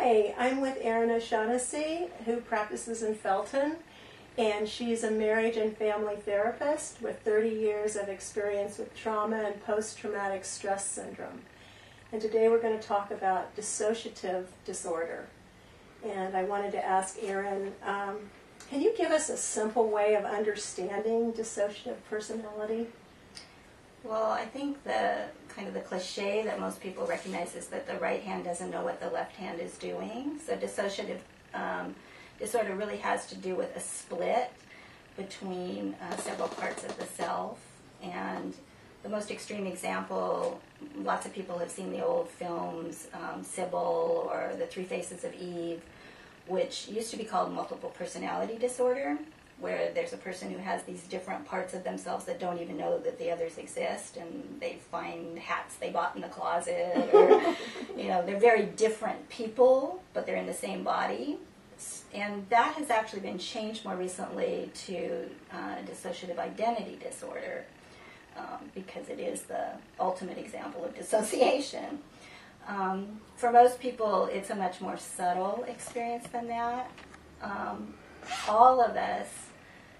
Hi, I'm with Erin O'Shaughnessy, who practices in Felton, and she's a marriage and family therapist with 30 years of experience with trauma and post-traumatic stress syndrome. And today we're going to talk about dissociative disorder. And I wanted to ask Erin, can you give us a simple way of understanding dissociative personality? Well, I think the cliche that most people recognize is that the right hand doesn't know what the left hand is doing. So dissociative disorder really has to do with a split between several parts of the self. And the most extreme example, lots of people have seen the old films, Sybil or The Three Faces of Eve, which used to be called multiple personality disorder, where there's a person who has these different parts of themselves that don't even know that the others exist, and they find hats they bought in the closet, or, they're very different people, but they're in the same body. And that has actually been changed more recently to dissociative identity disorder, because it is the ultimate example of dissociation. For most people, it's a much more subtle experience than that. All of us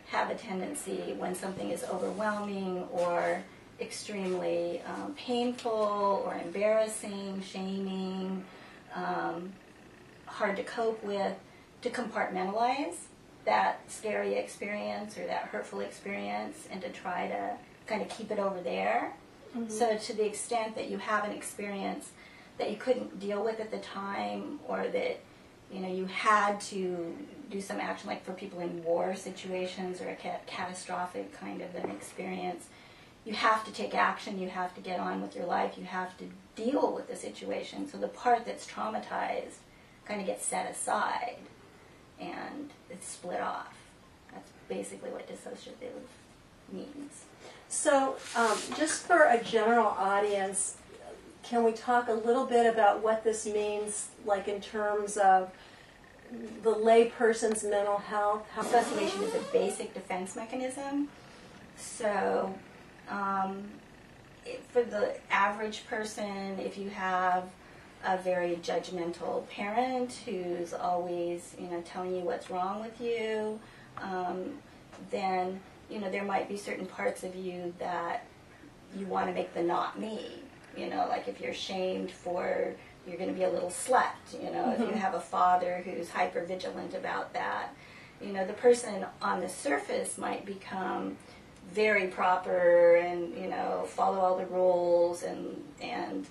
have a tendency when something is overwhelming or extremely painful or embarrassing, shaming, hard to cope with, to compartmentalize that scary experience or that hurtful experience and to try to kind of keep it over there. Mm-hmm. So to the extent that you have an experience that you couldn't deal with at the time, or that you had to do some action, like for people in war situations or a catastrophic kind of an experience, you have to take action, you have to get on with your life, you have to deal with the situation. So the part that's traumatized kind of gets set aside and it's split off. That's basically what dissociative means. So just for a general audience, can we talk a little bit about what this means, like in terms of the lay person's mental health? Dissociation is a basic defense mechanism. So for the average person, if you have a very judgmental parent who's always telling you what's wrong with you, then there might be certain parts of you that you want to make the not me. Like if you're shamed for, you're going to be a little slut, mm-hmm. If you have a father who's hyper vigilant about that, the person on the surface might become very proper and, follow all the rules and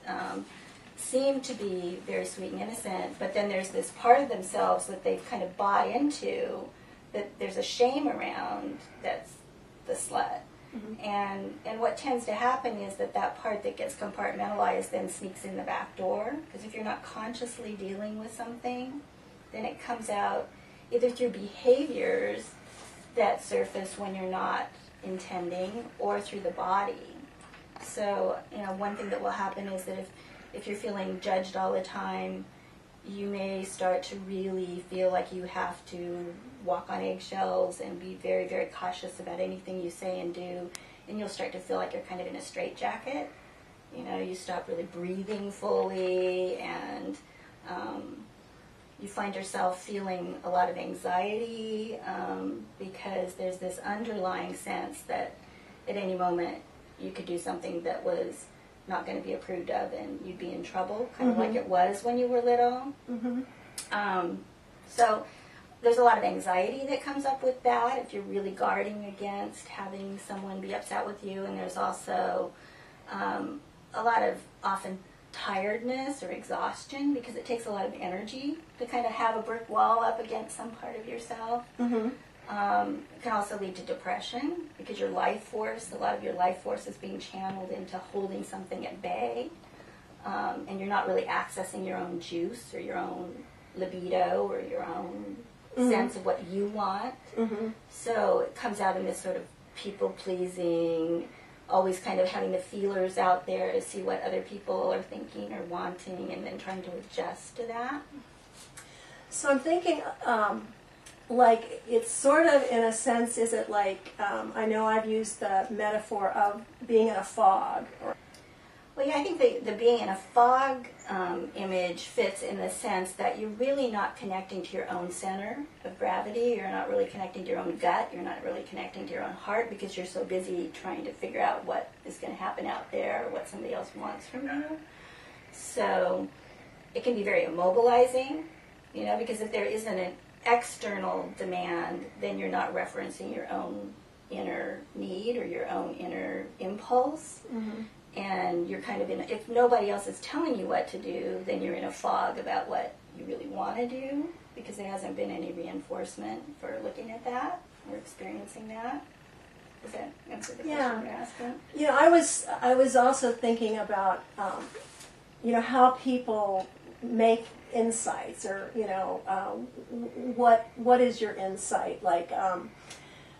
seem to be very sweet and innocent, but then there's this part of themselves that they kind of buy into, that there's a shame around, that's the slut. Mm-hmm. And what tends to happen is that part that gets compartmentalized then sneaks in the back door, because if you're not consciously dealing with something, then it comes out either through behaviors that surface when you're not intending, or through the body. So, one thing that will happen is that if you're feeling judged all the time, you may start to really feel like you have to walk on eggshells and be very, very cautious about anything you say and do, and you'll start to feel like you're kind of in a straitjacket. You stop really breathing fully, and you find yourself feeling a lot of anxiety because there's this underlying sense that at any moment you could do something that was not going to be approved of and you'd be in trouble, kind mm-hmm. of like it was when you were little. Mm-hmm. So there's a lot of anxiety that comes up with that if you're really guarding against having someone be upset with you, and there's also a lot of often tiredness or exhaustion, because it takes a lot of energy to kind of have a brick wall up against some part of yourself. Mm-hmm. It can also lead to depression, because a lot of your life force is being channeled into holding something at bay, and you're not really accessing your own juice or your own libido or your own mm-hmm. sense of what you want. Mm-hmm. So it comes out in this sort of people-pleasing, always kind of having the feelers out there to see what other people are thinking or wanting, and then trying to adjust to that. So I'm thinking, like, it's sort of, in a sense, is it like, I know I've used the metaphor of being in a fog. Well, yeah, I think the being in a fog image fits in the sense that you're really not connecting to your own center of gravity. You're not really connecting to your own gut. You're not really connecting to your own heart because you're so busy trying to figure out what is going to happen out there, or what somebody else wants from you. So it can be very immobilizing, because if there isn't an external demand, then you're not referencing your own inner need or your own inner impulse. Mm-hmm. And you're kind of if nobody else is telling you what to do, then you're in a fog about what you really want to do, because there hasn't been any reinforcement for looking at that or experiencing that. Does that answer the question you're asking? I was also thinking about, how people make insights, or, what is your insight? Like,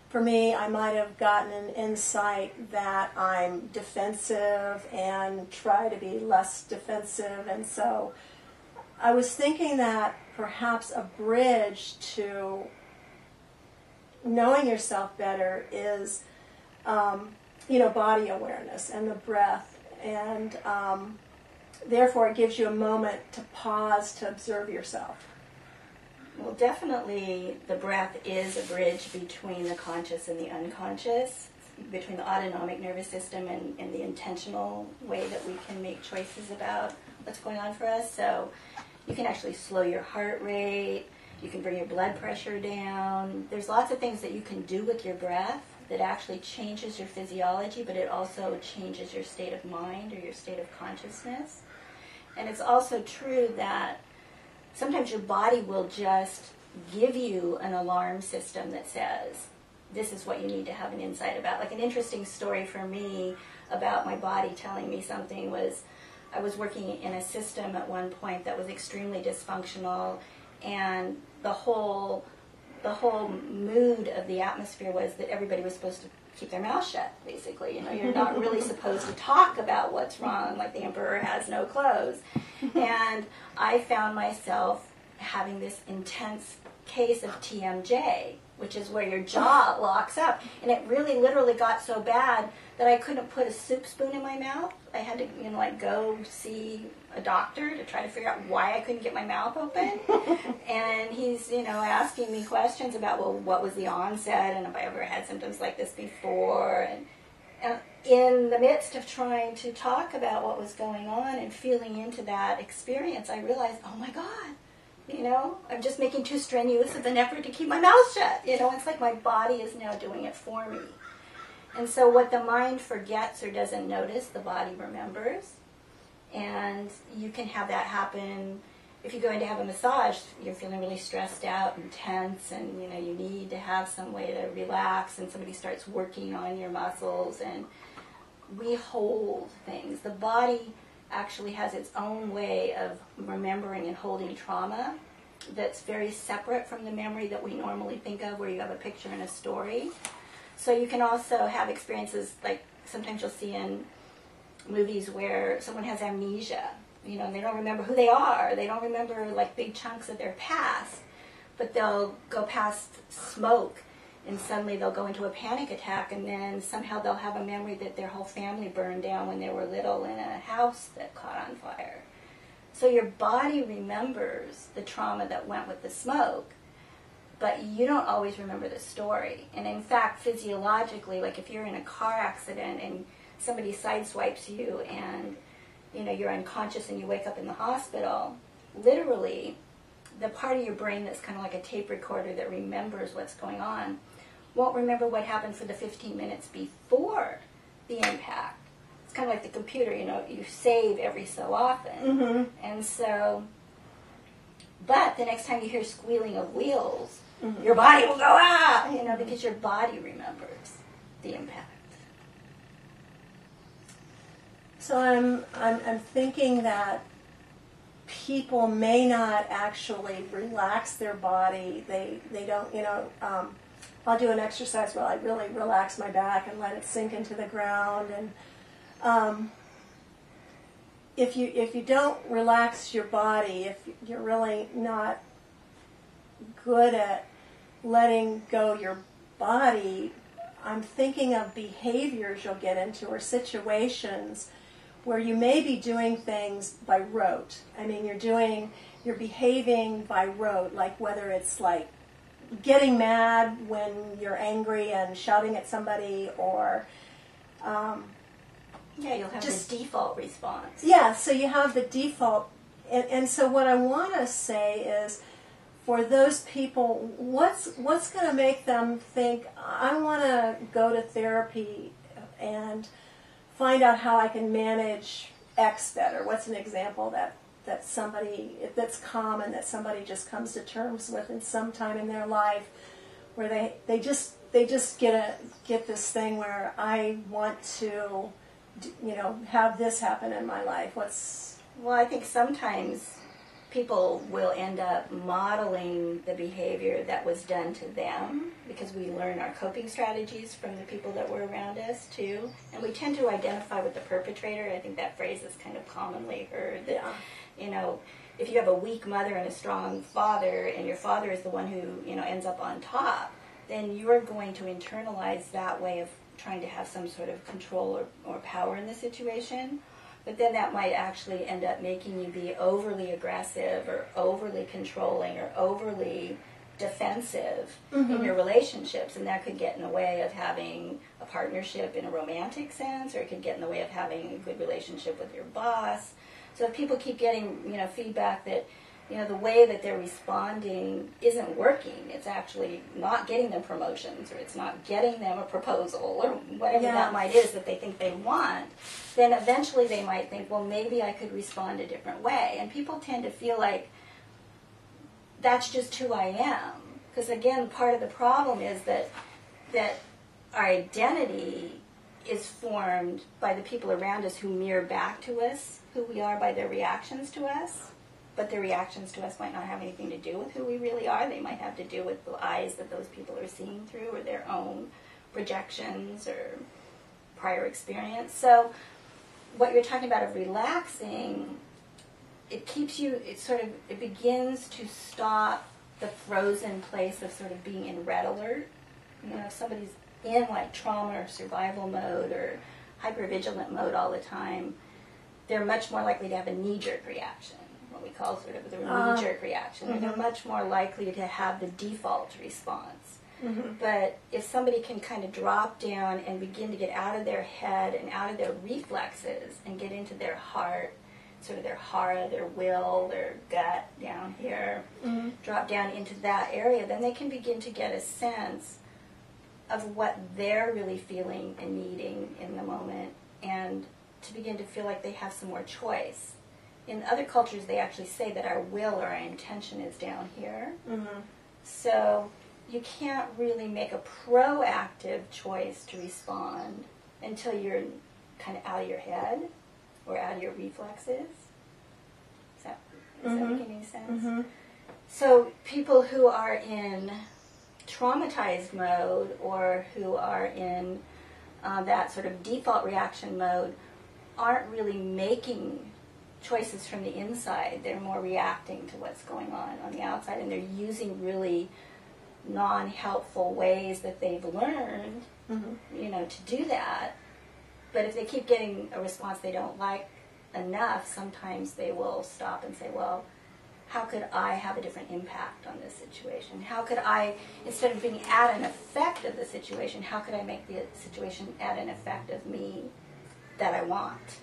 for me, I might have gotten an insight that I'm defensive and try to be less defensive. And so I was thinking that perhaps a bridge to knowing yourself better is, body awareness and the breath. And therefore it gives you a moment to pause to observe yourself. Well, definitely the breath is a bridge between the conscious and the unconscious, between the autonomic nervous system and the intentional way that we can make choices about what's going on for us. So you can actually slow your heart rate, you can bring your blood pressure down. There's lots of things that you can do with your breath that actually changes your physiology, but it also changes your state of mind or your state of consciousness. And it's also true that sometimes your body will just give you an alarm system that says, this is what you need to have an insight about. Like, an interesting story for me about my body telling me something was, I was working in a system at one point that was extremely dysfunctional, and the whole mood of the atmosphere was that everybody was supposed to keep their mouth shut, basically. You're not really supposed to talk about what's wrong, like the emperor has no clothes. And I found myself having this intense case of TMJ, which is where your jaw locks up. And it really literally got so bad that I couldn't put a soup spoon in my mouth. I had to, go see a doctor to try to figure out why I couldn't get my mouth open. And he's, asking me questions about, well, what was the onset, and if I ever had symptoms like this before. And in the midst of trying to talk about what was going on and feeling into that experience, I realized, oh my God, I'm just making too strenuous of an effort to keep my mouth shut. It's like my body is now doing it for me. And so what the mind forgets or doesn't notice, the body remembers. And you can have that happen if you're going to have a massage. You're feeling really stressed out and tense, and you need to have some way to relax, and somebody starts working on your muscles, and we hold things. The body actually has its own way of remembering and holding trauma that's very separate from the memory that we normally think of, where you have a picture and a story. So you can also have experiences like sometimes you'll see in movies where someone has amnesia, and they don't remember who they are. They don't remember like big chunks of their past, but they'll go past smoke and suddenly they'll go into a panic attack, and then somehow they'll have a memory that their whole family burned down when they were little in a house that caught on fire. So your body remembers the trauma that went with the smoke, but you don't always remember the story. And in fact, physiologically, like if you're in a car accident and somebody sideswipes you and you're unconscious and you wake up in the hospital, literally the part of your brain that's kind of like a tape recorder that remembers what's going on won't remember what happened for the 15 minutes before the impact. It's kind of like the computer, you save every so often. Mm-hmm. And so, but the next time you hear squealing of wheels, mm-hmm. your body will go, ah, because your body remembers the impact. So I'm thinking that people may not actually relax their body. They don't, I'll do an exercise where I really relax my back and let it sink into the ground. And if you don't relax your body, if you're really not good at letting go your body, I'm thinking of behaviors you'll get into or situations where you may be doing things by rote. I mean, you're behaving by rote, like whether it's like getting mad when you're angry and shouting at somebody, or you'll have just the default response. Yeah, so you have the default, and so what I want to say is, for those people, what's going to make them think, I want to go to therapy and find out how I can manage X better? What's an example that somebody, that's common, that somebody just comes to terms with in some time in their life, where they just get this thing where I want to, have this happen in my life? Well, I think sometimes people will end up modeling the behavior that was done to them, because we learn our coping strategies from the people that were around us too, and we tend to identify with the perpetrator. I think that phrase is kind of commonly heard, that, if you have a weak mother and a strong father, and your father is the one who, ends up on top, then you're going to internalize that way of trying to have some sort of control or power in the situation. But then that might actually end up making you be overly aggressive or overly controlling or overly defensive in your relationships. And that could get in the way of having a partnership in a romantic sense, or it could get in the way of having a good relationship with your boss. So if people keep getting, feedback that, the way that they're responding isn't working, it's actually not getting them promotions, or it's not getting them a proposal, or whatever that might is that they think they want, then eventually they might think, well, maybe I could respond a different way. And people tend to feel like that's just who I am. Because again, part of the problem is that our identity is formed by the people around us who mirror back to us who we are by their reactions to us. But their reactions to us might not have anything to do with who we really are. They might have to do with the eyes that those people are seeing through, or their own projections or prior experience. So what you're talking about of relaxing, it keeps you, it begins to stop the frozen place of sort of being in red alert. If somebody's in like trauma or survival mode or hypervigilant mode all the time, they're much more likely to have a knee-jerk reaction, what we call sort of the knee-jerk reaction. Or they're much more likely to have the default response. But if somebody can kind of drop down and begin to get out of their head and out of their reflexes and get into their heart, sort of their hara, their will, their gut down here, drop down into that area, then they can begin to get a sense of what they're really feeling and needing in the moment, and to begin to feel like they have some more choice. In other cultures, they actually say that our will or our intention is down here. So you can't really make a proactive choice to respond until you're kind of out of your head or out of your reflexes. Is that making any sense? So people who are in traumatized mode, or who are in that sort of default reaction mode, aren't really making choices from the inside. They're more reacting to what's going on the outside, and they're using really non-helpful ways that they've learned, to do that. But if they keep getting a response they don't like enough, sometimes they will stop and say, well, how could I have a different impact on this situation? How could I, instead of being at an effect of the situation, how could I make the situation at an effect of me that I want?